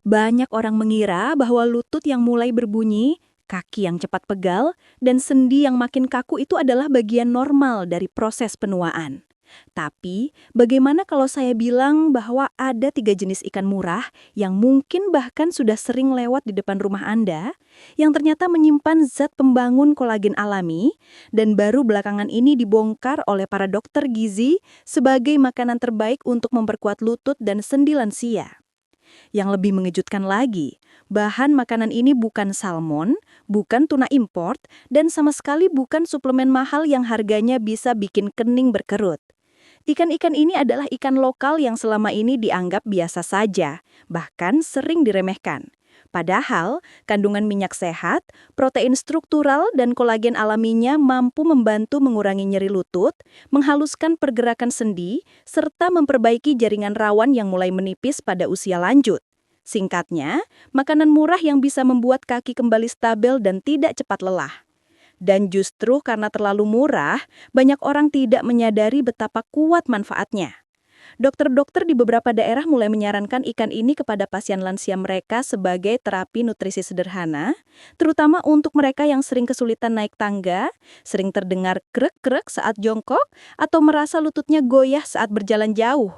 Banyak orang mengira bahwa lutut yang mulai berbunyi, kaki yang cepat pegal, dan sendi yang makin kaku itu adalah bagian normal dari proses penuaan. Tapi, bagaimana kalau saya bilang bahwa ada 3 jenis ikan murah yang mungkin bahkan sudah sering lewat di depan rumah Anda, yang ternyata menyimpan zat pembangun kolagen alami, dan baru belakangan ini dibongkar oleh para dokter gizi sebagai makanan terbaik untuk memperkuat lutut dan sendi lansia. Yang lebih mengejutkan lagi, bahan makanan ini bukan salmon, bukan tuna import, dan sama sekali bukan suplemen mahal yang harganya bisa bikin kening berkerut. Ikan-ikan ini adalah ikan lokal yang selama ini dianggap biasa saja, bahkan sering diremehkan. Padahal, kandungan minyak sehat, protein struktural, dan kolagen alaminya mampu membantu mengurangi nyeri lutut, menghaluskan pergerakan sendi, serta memperbaiki jaringan rawan yang mulai menipis pada usia lanjut. Singkatnya, makanan murah yang bisa membuat kaki kembali stabil dan tidak cepat lelah. Dan justru karena terlalu murah, banyak orang tidak menyadari betapa kuat manfaatnya. Dokter-dokter di beberapa daerah mulai menyarankan ikan ini kepada pasien lansia mereka sebagai terapi nutrisi sederhana, terutama untuk mereka yang sering kesulitan naik tangga, sering terdengar krek-krek saat jongkok, atau merasa lututnya goyah saat berjalan jauh.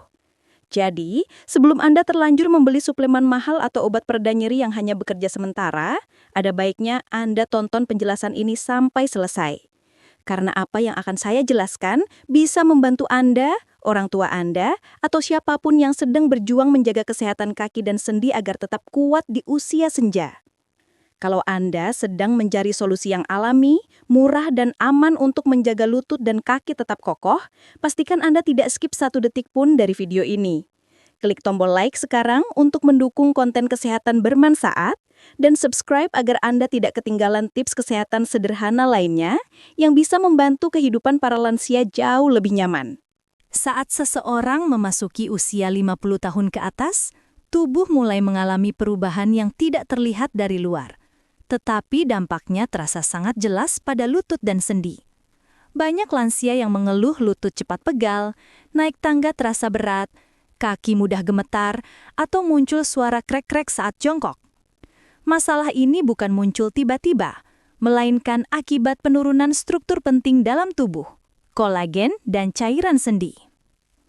Jadi, sebelum Anda terlanjur membeli suplemen mahal atau obat pereda nyeri yang hanya bekerja sementara, ada baiknya Anda tonton penjelasan ini sampai selesai. Karena apa yang akan saya jelaskan bisa membantu Anda, orang tua Anda, atau siapapun yang sedang berjuang menjaga kesehatan kaki dan sendi agar tetap kuat di usia senja. Kalau Anda sedang mencari solusi yang alami, murah, dan aman untuk menjaga lutut dan kaki tetap kokoh, pastikan Anda tidak skip 1 detik pun dari video ini. Klik tombol like sekarang untuk mendukung konten kesehatan bermanfaat, dan subscribe agar Anda tidak ketinggalan tips kesehatan sederhana lainnya yang bisa membantu kehidupan para lansia jauh lebih nyaman. Saat seseorang memasuki usia 50 tahun ke atas, tubuh mulai mengalami perubahan yang tidak terlihat dari luar. Tetapi dampaknya terasa sangat jelas pada lutut dan sendi. Banyak lansia yang mengeluh lutut cepat pegal, naik tangga terasa berat, kaki mudah gemetar, atau muncul suara krek-krek saat jongkok. Masalah ini bukan muncul tiba-tiba, melainkan akibat penurunan struktur penting dalam tubuh, kolagen dan cairan sendi.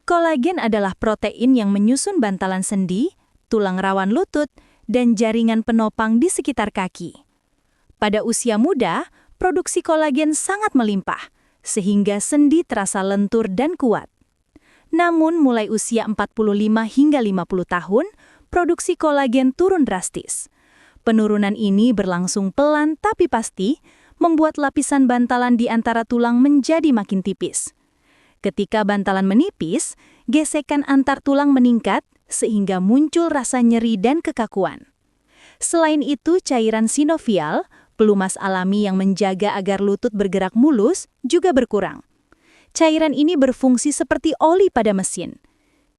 Kolagen adalah protein yang menyusun bantalan sendi, tulang rawan lutut, dan jaringan penopang di sekitar kaki. Pada usia muda, produksi kolagen sangat melimpah, sehingga sendi terasa lentur dan kuat. Namun mulai usia 45 hingga 50 tahun, produksi kolagen turun drastis. Penurunan ini berlangsung pelan tapi pasti, membuat lapisan bantalan di antara tulang menjadi makin tipis. Ketika bantalan menipis, gesekan antar tulang meningkat, sehingga muncul rasa nyeri dan kekakuan. Selain itu, cairan sinovial, pelumas alami yang menjaga agar lutut bergerak mulus, juga berkurang. Cairan ini berfungsi seperti oli pada mesin.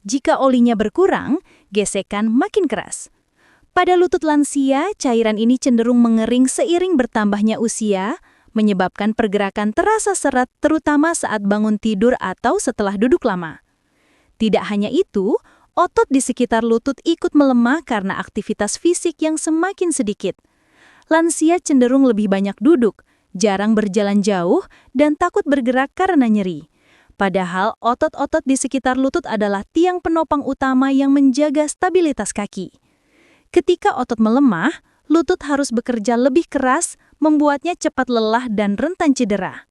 Jika olinya berkurang, gesekan makin keras. Pada lutut lansia, cairan ini cenderung mengering seiring bertambahnya usia, menyebabkan pergerakan terasa seret terutama saat bangun tidur atau setelah duduk lama. Tidak hanya itu, otot di sekitar lutut ikut melemah karena aktivitas fisik yang semakin sedikit. Lansia cenderung lebih banyak duduk, jarang berjalan jauh, dan takut bergerak karena nyeri. Padahal otot-otot di sekitar lutut adalah tiang penopang utama yang menjaga stabilitas kaki. Ketika otot melemah, lutut harus bekerja lebih keras, membuatnya cepat lelah dan rentan cedera.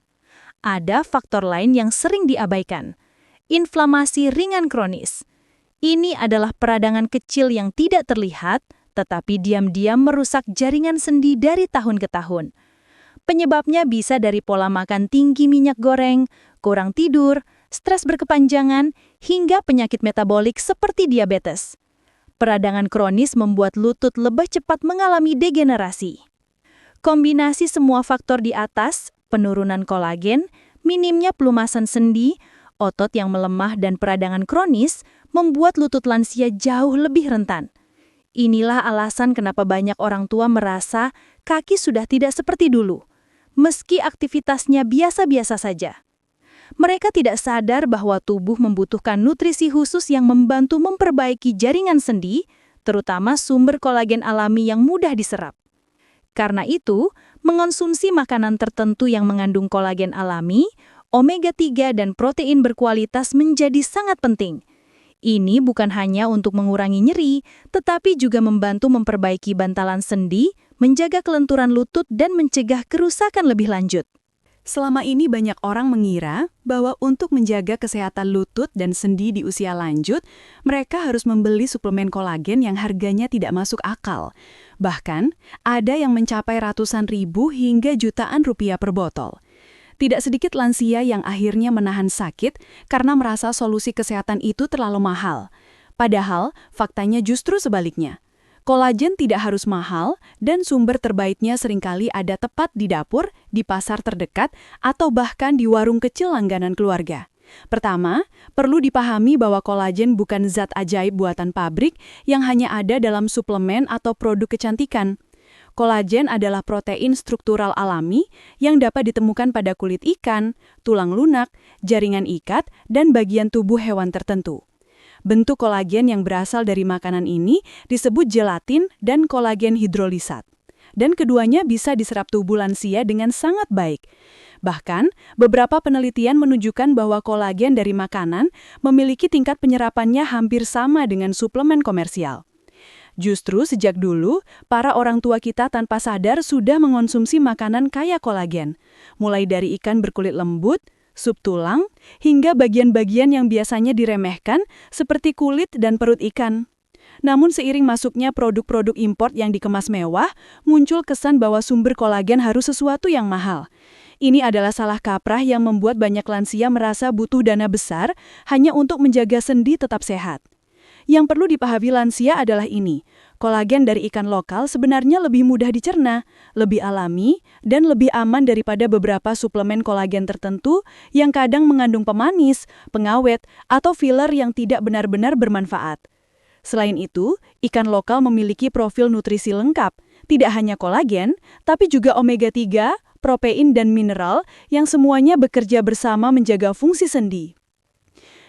Ada faktor lain yang sering diabaikan. Inflamasi ringan kronis. Ini adalah peradangan kecil yang tidak terlihat, tetapi diam-diam merusak jaringan sendi dari tahun ke tahun. Penyebabnya bisa dari pola makan tinggi minyak goreng, kurang tidur, stres berkepanjangan, hingga penyakit metabolik seperti diabetes. Peradangan kronis membuat lutut lebih cepat mengalami degenerasi. Kombinasi semua faktor di atas, penurunan kolagen, minimnya pelumasan sendi, otot yang melemah dan peradangan kronis, membuat lutut lansia jauh lebih rentan. Inilah alasan kenapa banyak orang tua merasa kaki sudah tidak seperti dulu, meski aktivitasnya biasa-biasa saja. Mereka tidak sadar bahwa tubuh membutuhkan nutrisi khusus yang membantu memperbaiki jaringan sendi, terutama sumber kolagen alami yang mudah diserap. Karena itu, mengonsumsi makanan tertentu yang mengandung kolagen alami, omega-3 dan protein berkualitas menjadi sangat penting. Ini bukan hanya untuk mengurangi nyeri, tetapi juga membantu memperbaiki bantalan sendi, menjaga kelenturan lutut dan mencegah kerusakan lebih lanjut. Selama ini banyak orang mengira bahwa untuk menjaga kesehatan lutut dan sendi di usia lanjut, mereka harus membeli suplemen kolagen yang harganya tidak masuk akal. Bahkan, ada yang mencapai ratusan ribu hingga jutaan rupiah per botol. Tidak sedikit lansia yang akhirnya menahan sakit karena merasa solusi kesehatan itu terlalu mahal. Padahal, faktanya justru sebaliknya. Kolagen tidak harus mahal dan sumber terbaiknya seringkali ada tepat di dapur, di pasar terdekat, atau bahkan di warung kecil langganan keluarga. Pertama, perlu dipahami bahwa kolagen bukan zat ajaib buatan pabrik yang hanya ada dalam suplemen atau produk kecantikan. Kolagen adalah protein struktural alami yang dapat ditemukan pada kulit ikan, tulang lunak, jaringan ikat, dan bagian tubuh hewan tertentu. Bentuk kolagen yang berasal dari makanan ini disebut gelatin dan kolagen hidrolisat. Dan keduanya bisa diserap tubuh lansia dengan sangat baik. Bahkan, beberapa penelitian menunjukkan bahwa kolagen dari makanan memiliki tingkat penyerapannya hampir sama dengan suplemen komersial. Justru sejak dulu, para orang tua kita tanpa sadar sudah mengonsumsi makanan kaya kolagen, mulai dari ikan berkulit lembut, sup tulang, hingga bagian-bagian yang biasanya diremehkan seperti kulit dan perut ikan. Namun seiring masuknya produk-produk impor yang dikemas mewah, muncul kesan bahwa sumber kolagen harus sesuatu yang mahal. Ini adalah salah kaprah yang membuat banyak lansia merasa butuh dana besar hanya untuk menjaga sendi tetap sehat. Yang perlu dipahami lansia adalah ini, kolagen dari ikan lokal sebenarnya lebih mudah dicerna, lebih alami, dan lebih aman daripada beberapa suplemen kolagen tertentu yang kadang mengandung pemanis, pengawet, atau filler yang tidak benar-benar bermanfaat. Selain itu, ikan lokal memiliki profil nutrisi lengkap, tidak hanya kolagen, tapi juga omega-3, protein, dan mineral yang semuanya bekerja bersama menjaga fungsi sendi.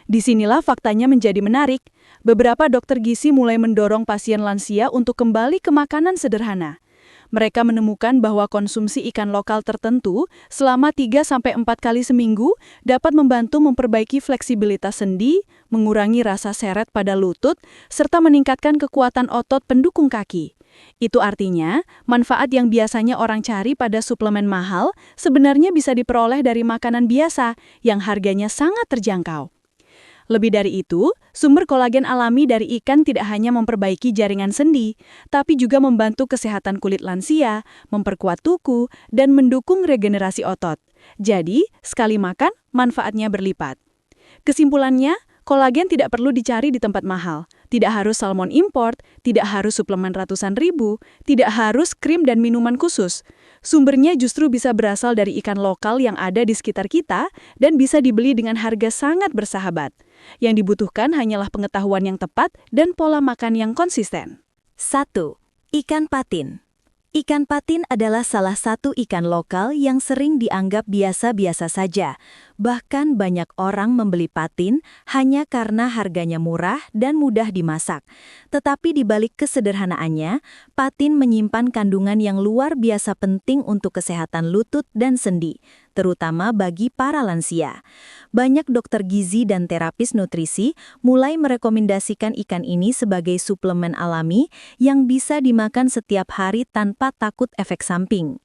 Disinilah faktanya menjadi menarik. Beberapa dokter gizi mulai mendorong pasien lansia untuk kembali ke makanan sederhana. Mereka menemukan bahwa konsumsi ikan lokal tertentu selama 3-4 kali seminggu dapat membantu memperbaiki fleksibilitas sendi, mengurangi rasa seret pada lutut, serta meningkatkan kekuatan otot pendukung kaki. Itu artinya, manfaat yang biasanya orang cari pada suplemen mahal sebenarnya bisa diperoleh dari makanan biasa yang harganya sangat terjangkau. Lebih dari itu, sumber kolagen alami dari ikan tidak hanya memperbaiki jaringan sendi, tapi juga membantu kesehatan kulit lansia, memperkuat tuku, dan mendukung regenerasi otot. Jadi, sekali makan, manfaatnya berlipat. Kesimpulannya, kolagen tidak perlu dicari di tempat mahal. Tidak harus salmon import, tidak harus suplemen ratusan ribu, tidak harus krim dan minuman khusus. Sumbernya justru bisa berasal dari ikan lokal yang ada di sekitar kita dan bisa dibeli dengan harga sangat bersahabat. Yang dibutuhkan hanyalah pengetahuan yang tepat dan pola makan yang konsisten. 1. Ikan patin. Ikan patin adalah salah satu ikan lokal yang sering dianggap biasa-biasa saja. Bahkan banyak orang membeli patin hanya karena harganya murah dan mudah dimasak. Tetapi di balik kesederhanaannya, patin menyimpan kandungan yang luar biasa penting untuk kesehatan lutut dan sendi, terutama bagi para lansia. Banyak dokter gizi dan terapis nutrisi mulai merekomendasikan ikan ini sebagai suplemen alami yang bisa dimakan setiap hari tanpa takut efek samping.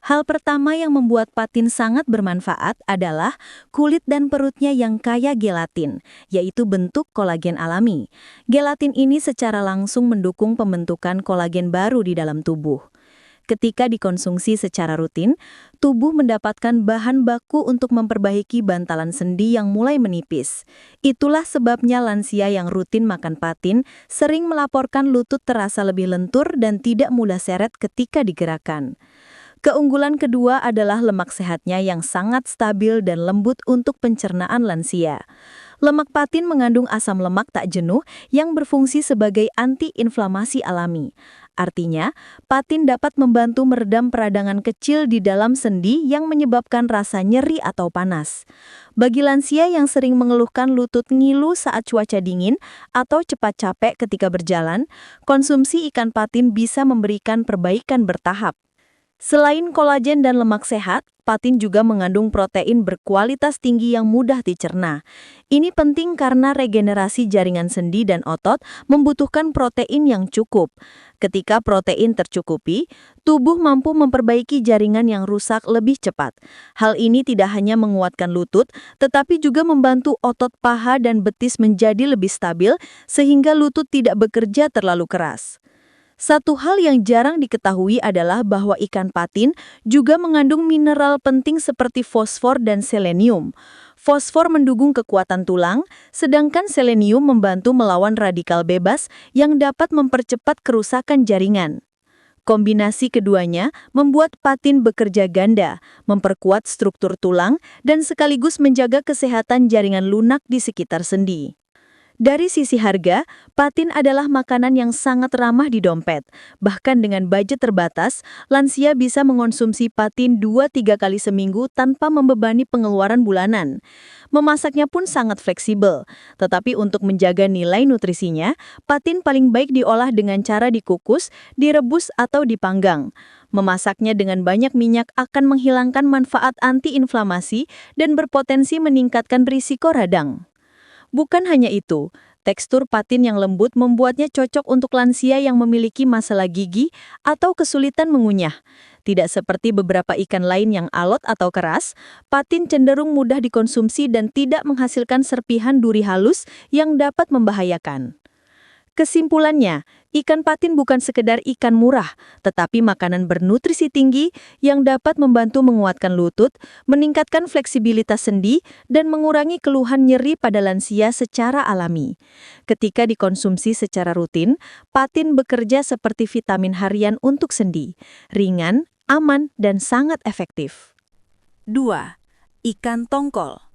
Hal pertama yang membuat patin sangat bermanfaat adalah kulit dan perutnya yang kaya gelatin, yaitu bentuk kolagen alami. Gelatin ini secara langsung mendukung pembentukan kolagen baru di dalam tubuh. Ketika dikonsumsi secara rutin, tubuh mendapatkan bahan baku untuk memperbaiki bantalan sendi yang mulai menipis. Itulah sebabnya lansia yang rutin makan patin sering melaporkan lutut terasa lebih lentur dan tidak mudah seret ketika digerakkan. Keunggulan kedua adalah lemak sehatnya yang sangat stabil dan lembut untuk pencernaan lansia. Lemak patin mengandung asam lemak tak jenuh yang berfungsi sebagai anti-inflamasi alami. Artinya, patin dapat membantu meredam peradangan kecil di dalam sendi yang menyebabkan rasa nyeri atau panas. Bagi lansia yang sering mengeluhkan lutut ngilu saat cuaca dingin atau cepat capek ketika berjalan, konsumsi ikan patin bisa memberikan perbaikan bertahap. Selain kolagen dan lemak sehat, patin juga mengandung protein berkualitas tinggi yang mudah dicerna. Ini penting karena regenerasi jaringan sendi dan otot membutuhkan protein yang cukup. Ketika protein tercukupi, tubuh mampu memperbaiki jaringan yang rusak lebih cepat. Hal ini tidak hanya menguatkan lutut, tetapi juga membantu otot paha dan betis menjadi lebih stabil sehingga lutut tidak bekerja terlalu keras. Satu hal yang jarang diketahui adalah bahwa ikan patin juga mengandung mineral penting seperti fosfor dan selenium. Fosfor mendukung kekuatan tulang, sedangkan selenium membantu melawan radikal bebas yang dapat mempercepat kerusakan jaringan. Kombinasi keduanya membuat patin bekerja ganda, memperkuat struktur tulang, dan sekaligus menjaga kesehatan jaringan lunak di sekitar sendi. Dari sisi harga, patin adalah makanan yang sangat ramah di dompet. Bahkan dengan budget terbatas, lansia bisa mengonsumsi patin 2-3 kali seminggu tanpa membebani pengeluaran bulanan. Memasaknya pun sangat fleksibel, tetapi untuk menjaga nilai nutrisinya, patin paling baik diolah dengan cara dikukus, direbus atau dipanggang. Memasaknya dengan banyak minyak akan menghilangkan manfaat antiinflamasi dan berpotensi meningkatkan risiko radang. Bukan hanya itu, tekstur patin yang lembut membuatnya cocok untuk lansia yang memiliki masalah gigi atau kesulitan mengunyah. Tidak seperti beberapa ikan lain yang alot atau keras, patin cenderung mudah dikonsumsi dan tidak menghasilkan serpihan duri halus yang dapat membahayakan. Kesimpulannya, ikan patin bukan sekedar ikan murah, tetapi makanan bernutrisi tinggi yang dapat membantu menguatkan lutut, meningkatkan fleksibilitas sendi, dan mengurangi keluhan nyeri pada lansia secara alami. Ketika dikonsumsi secara rutin, patin bekerja seperti vitamin harian untuk sendi, ringan, aman, dan sangat efektif. 2. Ikan tongkol.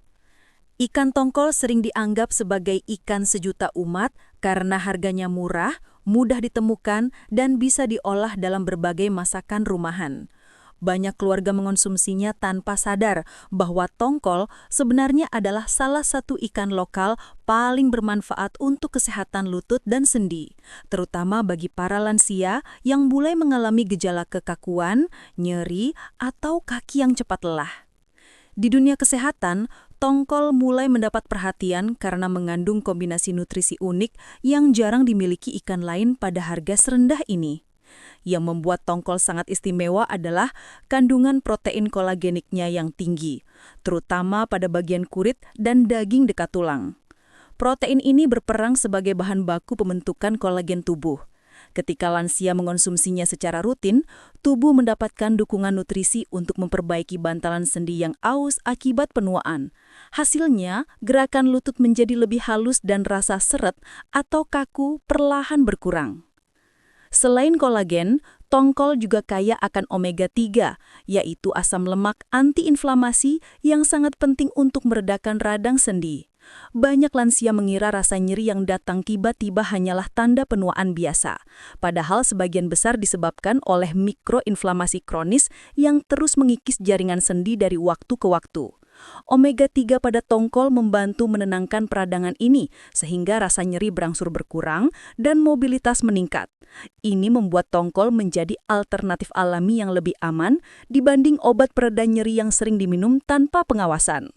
Ikan tongkol sering dianggap sebagai ikan sejuta umat karena harganya murah, mudah ditemukan, dan bisa diolah dalam berbagai masakan rumahan. Banyak keluarga mengonsumsinya tanpa sadar bahwa tongkol sebenarnya adalah salah satu ikan lokal paling bermanfaat untuk kesehatan lutut dan sendi, terutama bagi para lansia yang mulai mengalami gejala kekakuan, nyeri, atau kaki yang cepat lelah. Di dunia kesehatan, tongkol mulai mendapat perhatian karena mengandung kombinasi nutrisi unik yang jarang dimiliki ikan lain pada harga serendah ini. Yang membuat tongkol sangat istimewa adalah kandungan protein kolageniknya yang tinggi, terutama pada bagian kulit dan daging dekat tulang. Protein ini berperan sebagai bahan baku pembentukan kolagen tubuh. Ketika lansia mengonsumsinya secara rutin, tubuh mendapatkan dukungan nutrisi untuk memperbaiki bantalan sendi yang aus akibat penuaan. Hasilnya, gerakan lutut menjadi lebih halus dan rasa seret atau kaku perlahan berkurang. Selain kolagen, tongkol juga kaya akan omega-3, yaitu asam lemak antiinflamasi yang sangat penting untuk meredakan radang sendi. Banyak lansia mengira rasa nyeri yang datang tiba-tiba hanyalah tanda penuaan biasa, padahal sebagian besar disebabkan oleh mikroinflamasi kronis yang terus mengikis jaringan sendi dari waktu ke waktu. Omega-3 pada tongkol membantu menenangkan peradangan ini, sehingga rasa nyeri berangsur berkurang dan mobilitas meningkat. Ini membuat tongkol menjadi alternatif alami yang lebih aman dibanding obat pereda nyeri yang sering diminum tanpa pengawasan.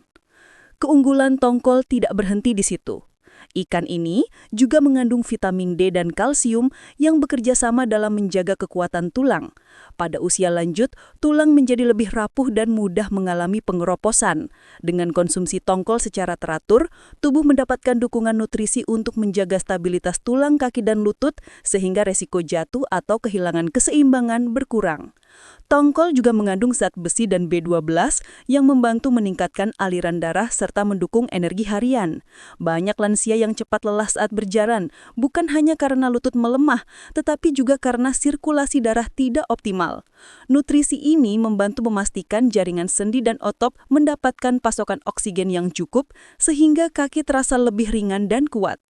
Keunggulan tongkol tidak berhenti di situ. Ikan ini juga mengandung vitamin D dan kalsium yang bekerja sama dalam menjaga kekuatan tulang. Pada usia lanjut, tulang menjadi lebih rapuh dan mudah mengalami pengeroposan. Dengan konsumsi tongkol secara teratur, tubuh mendapatkan dukungan nutrisi untuk menjaga stabilitas tulang kaki dan lutut sehingga resiko jatuh atau kehilangan keseimbangan berkurang. Tongkol juga mengandung zat besi dan B12 yang membantu meningkatkan aliran darah serta mendukung energi harian. Banyak lansia yang cepat lelah saat berjalan, bukan hanya karena lutut melemah, tetapi juga karena sirkulasi darah tidak optimal. Nutrisi ini membantu memastikan jaringan sendi dan otot mendapatkan pasokan oksigen yang cukup, sehingga kaki terasa lebih ringan dan kuat.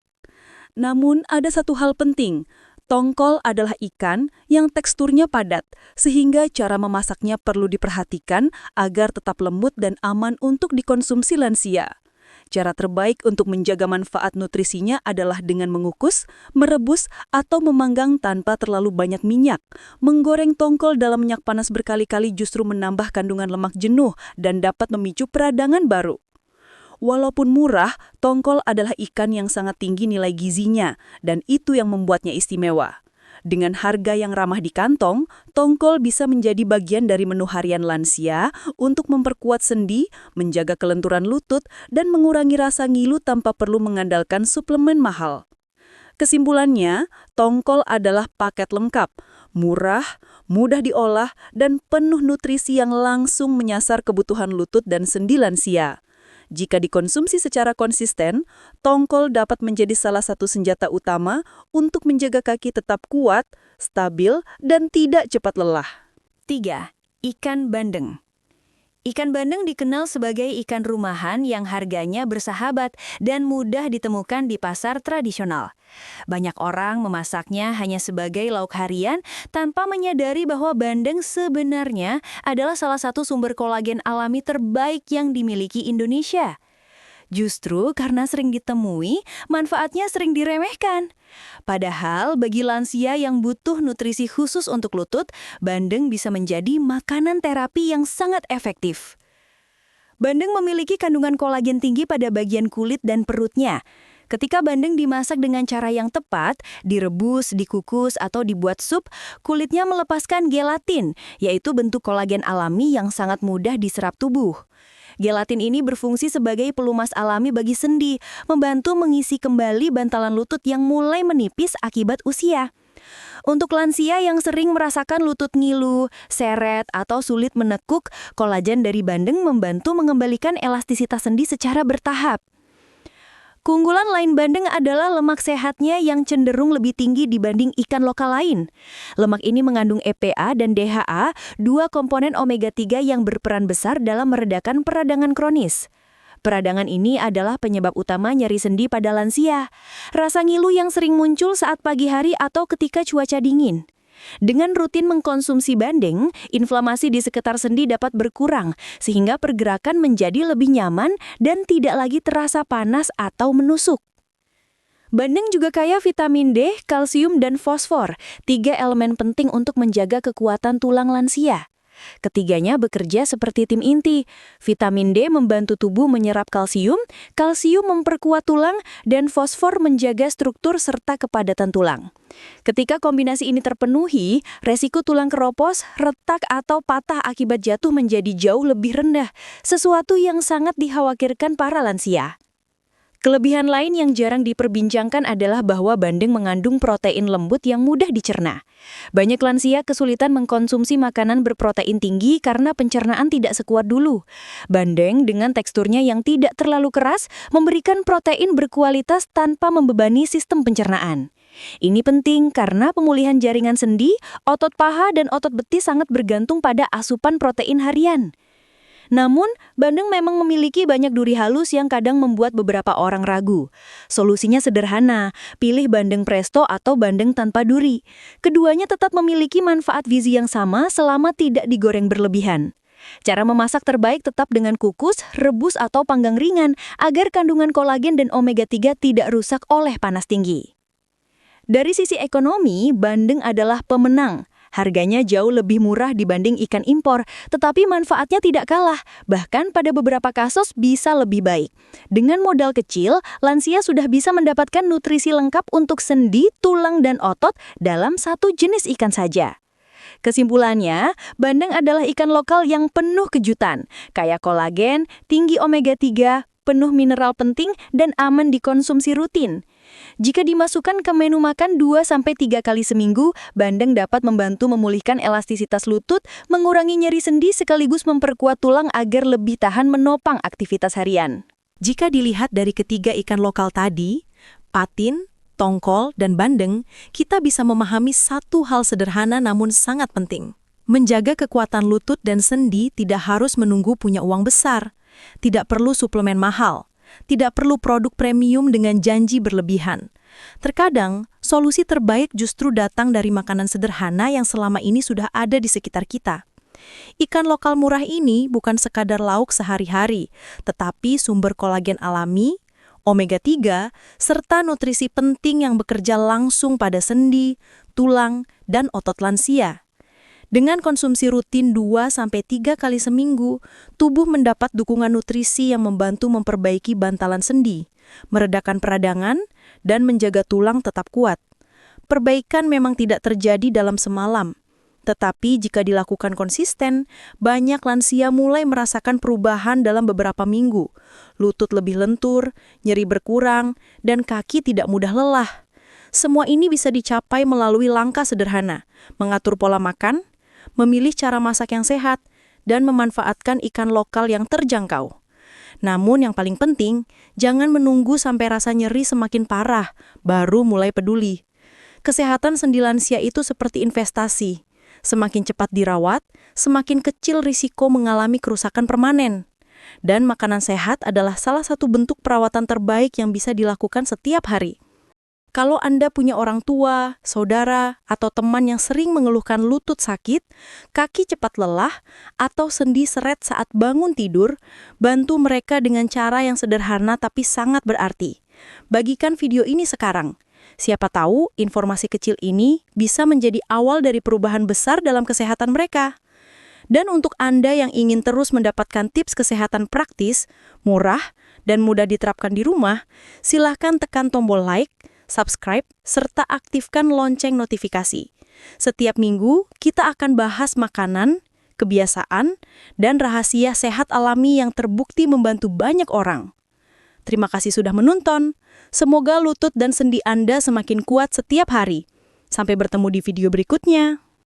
Namun, ada satu hal penting. Tongkol adalah ikan yang teksturnya padat, sehingga cara memasaknya perlu diperhatikan agar tetap lembut dan aman untuk dikonsumsi lansia. Cara terbaik untuk menjaga manfaat nutrisinya adalah dengan mengukus, merebus, atau memanggang tanpa terlalu banyak minyak. Menggoreng tongkol dalam minyak panas berkali-kali justru menambah kandungan lemak jenuh dan dapat memicu peradangan baru. Walaupun murah, tongkol adalah ikan yang sangat tinggi nilai gizinya, dan itu yang membuatnya istimewa. Dengan harga yang ramah di kantong, tongkol bisa menjadi bagian dari menu harian lansia untuk memperkuat sendi, menjaga kelenturan lutut, dan mengurangi rasa ngilu tanpa perlu mengandalkan suplemen mahal. Kesimpulannya, tongkol adalah paket lengkap, murah, mudah diolah, dan penuh nutrisi yang langsung menyasar kebutuhan lutut dan sendi lansia. Jika dikonsumsi secara konsisten, tongkol dapat menjadi salah satu senjata utama untuk menjaga kaki tetap kuat, stabil, dan tidak cepat lelah. 3. Ikan bandeng. Ikan bandeng dikenal sebagai ikan rumahan yang harganya bersahabat dan mudah ditemukan di pasar tradisional. Banyak orang memasaknya hanya sebagai lauk harian tanpa menyadari bahwa bandeng sebenarnya adalah salah satu sumber kolagen alami terbaik yang dimiliki Indonesia. Justru karena sering ditemui, manfaatnya sering diremehkan. Padahal bagi lansia yang butuh nutrisi khusus untuk lutut, bandeng bisa menjadi makanan terapi yang sangat efektif. Bandeng memiliki kandungan kolagen tinggi pada bagian kulit dan perutnya. Ketika bandeng dimasak dengan cara yang tepat, direbus, dikukus, atau dibuat sup, kulitnya melepaskan gelatin, yaitu bentuk kolagen alami yang sangat mudah diserap tubuh. Gelatin ini berfungsi sebagai pelumas alami bagi sendi, membantu mengisi kembali bantalan lutut yang mulai menipis akibat usia. Untuk lansia yang sering merasakan lutut ngilu, seret, atau sulit menekuk, kolagen dari bandeng membantu mengembalikan elastisitas sendi secara bertahap. Keunggulan lain bandeng adalah lemak sehatnya yang cenderung lebih tinggi dibanding ikan lokal lain. Lemak ini mengandung EPA dan DHA, dua komponen omega-3 yang berperan besar dalam meredakan peradangan kronis. Peradangan ini adalah penyebab utama nyeri sendi pada lansia. Rasa ngilu yang sering muncul saat pagi hari atau ketika cuaca dingin. Dengan rutin mengkonsumsi bandeng, inflamasi di sekitar sendi dapat berkurang, sehingga pergerakan menjadi lebih nyaman dan tidak lagi terasa panas atau menusuk. Bandeng juga kaya vitamin D, kalsium, dan fosfor, 3 elemen penting untuk menjaga kekuatan tulang lansia. Ketiganya bekerja seperti tim inti. Vitamin D membantu tubuh menyerap kalsium, kalsium memperkuat tulang, dan fosfor menjaga struktur serta kepadatan tulang. Ketika kombinasi ini terpenuhi, resiko tulang keropos, retak, atau patah akibat jatuh menjadi jauh lebih rendah, sesuatu yang sangat dikhawatirkan para lansia. Kelebihan lain yang jarang diperbincangkan adalah bahwa bandeng mengandung protein lembut yang mudah dicerna. Banyak lansia kesulitan mengkonsumsi makanan berprotein tinggi karena pencernaan tidak sekuat dulu. Bandeng dengan teksturnya yang tidak terlalu keras memberikan protein berkualitas tanpa membebani sistem pencernaan. Ini penting karena pemulihan jaringan sendi, otot paha, dan otot betis sangat bergantung pada asupan protein harian. Namun, bandeng memang memiliki banyak duri halus yang kadang membuat beberapa orang ragu. Solusinya sederhana, pilih bandeng presto atau bandeng tanpa duri. Keduanya tetap memiliki manfaat gizi yang sama selama tidak digoreng berlebihan. Cara memasak terbaik tetap dengan kukus, rebus, atau panggang ringan agar kandungan kolagen dan omega-3 tidak rusak oleh panas tinggi. Dari sisi ekonomi, bandeng adalah pemenang. Harganya jauh lebih murah dibanding ikan impor, tetapi manfaatnya tidak kalah, bahkan pada beberapa kasus bisa lebih baik. Dengan modal kecil, lansia sudah bisa mendapatkan nutrisi lengkap untuk sendi, tulang, dan otot dalam satu jenis ikan saja. Kesimpulannya, bandeng adalah ikan lokal yang penuh kejutan, kaya kolagen, tinggi omega-3, penuh mineral penting, dan aman dikonsumsi rutin. Jika dimasukkan ke menu makan 2-3 kali seminggu, bandeng dapat membantu memulihkan elastisitas lutut, mengurangi nyeri sendi sekaligus memperkuat tulang agar lebih tahan menopang aktivitas harian. Jika dilihat dari ketiga ikan lokal tadi, patin, tongkol, dan bandeng, kita bisa memahami satu hal sederhana namun sangat penting. Menjaga kekuatan lutut dan sendi tidak harus menunggu punya uang besar. Tidak perlu suplemen mahal. Tidak perlu produk premium dengan janji berlebihan. Terkadang, solusi terbaik justru datang dari makanan sederhana yang selama ini sudah ada di sekitar kita. Ikan lokal murah ini bukan sekadar lauk sehari-hari, tetapi sumber kolagen alami, omega 3, serta nutrisi penting yang bekerja langsung pada sendi, tulang, dan otot lansia. Dengan konsumsi rutin 2-3 kali seminggu, tubuh mendapat dukungan nutrisi yang membantu memperbaiki bantalan sendi, meredakan peradangan, dan menjaga tulang tetap kuat. Perbaikan memang tidak terjadi dalam semalam, tetapi jika dilakukan konsisten, banyak lansia mulai merasakan perubahan dalam beberapa minggu. Lutut lebih lentur, nyeri berkurang, dan kaki tidak mudah lelah. Semua ini bisa dicapai melalui langkah sederhana, mengatur pola makan, memilih cara masak yang sehat, dan memanfaatkan ikan lokal yang terjangkau. Namun yang paling penting, jangan menunggu sampai rasa nyeri semakin parah, baru mulai peduli. Kesehatan sendi lansia itu seperti investasi. Semakin cepat dirawat, semakin kecil risiko mengalami kerusakan permanen. Dan makanan sehat adalah salah satu bentuk perawatan terbaik yang bisa dilakukan setiap hari. Kalau Anda punya orang tua, saudara, atau teman yang sering mengeluhkan lutut sakit, kaki cepat lelah, atau sendi seret saat bangun tidur, bantu mereka dengan cara yang sederhana tapi sangat berarti. Bagikan video ini sekarang. Siapa tahu informasi kecil ini bisa menjadi awal dari perubahan besar dalam kesehatan mereka. Dan untuk Anda yang ingin terus mendapatkan tips kesehatan praktis, murah, dan mudah diterapkan di rumah, silahkan tekan tombol like, subscribe, serta aktifkan lonceng notifikasi. Setiap minggu, kita akan bahas makanan, kebiasaan, dan rahasia sehat alami yang terbukti membantu banyak orang. Terima kasih sudah menonton. Semoga lutut dan sendi Anda semakin kuat setiap hari. Sampai bertemu di video berikutnya.